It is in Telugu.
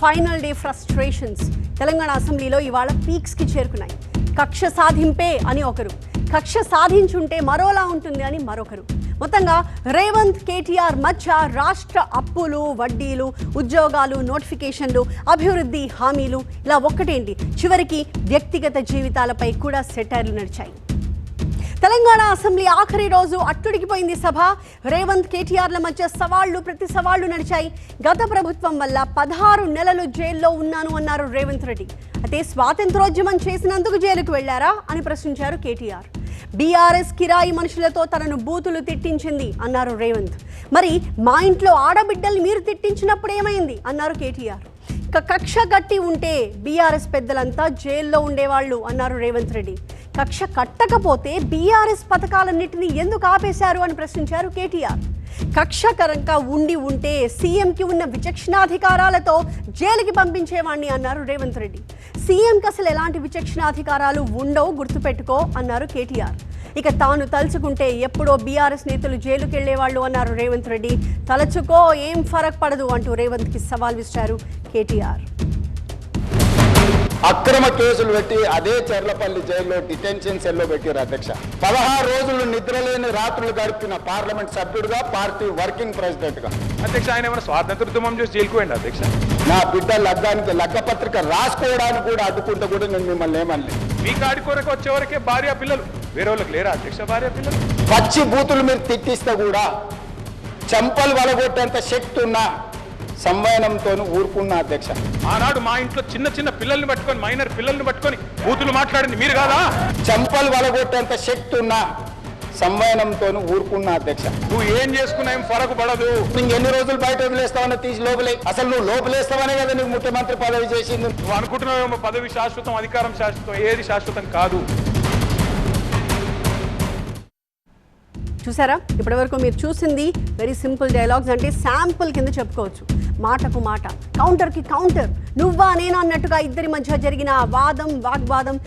ఫైనల్ డే ఫ్రస్ట్రేషన్స్ తెలంగాణ అసెంబ్లీలో ఇవాళ పీక్స్ కి చేరుకున్నాయి. కక్ష సాధింపే అని ఒకరు, కక్ష సాధించుంటే మరోలా ఉంటుంది అని మరొకరు. మొత్తంగా రేవంత్ కేటీఆర్ మధ్య రాష్ట్ర అప్పులు, వడ్డీలు, ఉద్యోగాలు, నోటిఫికేషన్లు, అభివృద్ధి హామీలు ఇలా ఒక్కటేంటి చివరికి వ్యక్తిగత జీవితాలపై కూడా సెటైర్లు నడిచాయి. తెలంగాణ అసెంబ్లీ ఆఖరి రోజు అట్టుడికిపోయింది సభ. రేవంత్ కేటీఆర్ల మధ్య సవాళ్లు ప్రతి సవాళ్లు నడిచాయి. గత ప్రభుత్వం వల్ల 16 నెలలు జైల్లో ఉన్నాను అన్నారు రేవంత్ రెడ్డి. అయితే స్వాతంత్రోద్యమం చేసినందుకు జైలుకు వెళ్లారా అని ప్రశ్నించారు కేటీఆర్. బీఆర్ఎస్ కిరాయి మనుషులతో తనను బూతులు తిట్టించింది అన్నారు రేవంత్. మరి మా ఇంట్లో ఆడబిడ్డల్ని మీరు తిట్టించినప్పుడు ఏమైంది అన్నారు కేటీఆర్. కక్ష కట్టి ఉంటే బీఆర్ఎస్ పెద్దలంతా జైల్లో ఉండేవాళ్ళు అన్నారు రేవంత్ రెడ్డి. కక్ష కట్టకపోతే బీఆర్ఎస్ పథకాలన్నింటినీ ఎందుకు ఆపేశారు అని ప్రశ్నించారు కేటీఆర్. కక్షకరంగా ఉంటే సీఎంకి ఉన్న విచక్షణాధికారాలతో జైలుకి పంపించేవాణ్ణి అన్నారు రేవంత్ రెడ్డి. సీఎంకి అసలు ఎలాంటి విచక్షణాధికారాలు ఉండవు గుర్తుపెట్టుకో అన్నారు కేటీఆర్. ఇక తాను తలుచుకుంటే ఎప్పుడో బీఆర్ఎస్ నేతలు జైలుకి వెళ్లేవాళ్ళు అన్నారు రేవంత్ రెడ్డి. తలుచుకో ఏం ఫరక్ పడదు అంటూ రేవంత్కి సవాల్ విసిరారు కేటీఆర్. అక్రమ కేసులు పెట్టి అదే చర్లపల్లి జైల్లో డిటెన్షన్ సెల్లో పెట్టారు అధ్యక్ష. 16 రోజులు నిద్రలేని రాత్రులు గడిపిన పార్లమెంట్ సభ్యుడిగా, పార్టీ వర్కింగ్ ప్రెసిడెంట్ గా అధ్యక్ష ఆయన ఏమైనా స్వాతంత్రోద్యమం చేసి జైలుకు పోయింది అధ్యక్ష. నా బిడ్డ లగ్గానికి లగ్గపత్రిక రాసుకోవడానికి కూడా అడ్డుకుంటే కూడా నేను మిమ్మల్ని ఏమనలేదు. మీ కాడి కొరకు వచ్చేవరకే భార్య పిల్లలు, వేరే వాళ్ళకి లేరా అధ్యక్ష భార్య పిల్లలు? పచ్చి బూతులు మీరు తిట్టిస్తే కూడా చెంపలు వలగొట్టేంత శక్తి ఉన్న సంవయనంతో ఊరుకున్న అధ్యక్ష. ఆనాడు మా ఇంట్లో చిన్న చిన్న పిల్లల్ని పట్టుకొని, మైనర్ పిల్లల్ని పట్టుకొని బూతులు మాట్లాడింది మీరు కాదా? చెంపలు వలగొట్టేంత శక్తి ఉన్న సంవయనంతో ఊరుకున్న అధ్యక్ష. నువ్వు ఏం చేసుకున్నా ఏం ఫరకు పడదు. నువ్వు ఎన్ని రోజులు బయట వదిలేస్తావన్నా తీసి లోపలే. అసలు నువ్వు లోపలేస్తావనే కదా నీకు ముఖ్యమంత్రి పదవి చేసింది. నువ్వు అనుకుంటున్నావేమో పదవి శాశ్వతం, అధికారం శాశ్వతం, ఏది శాశ్వతం కాదు. చూసారా, ఇప్పటివరకు మీరు చూసింది వెరీ సింపుల్ డైలాగ్స్. అంటే శాంపుల్ కింద చెప్పుకోవచ్చు. మాటకు మాట, కౌంటర్కి కౌంటర్, నువ్వా నేను అన్నట్టుగా ఇద్దరి మధ్య జరిగిన వాగ్వాదం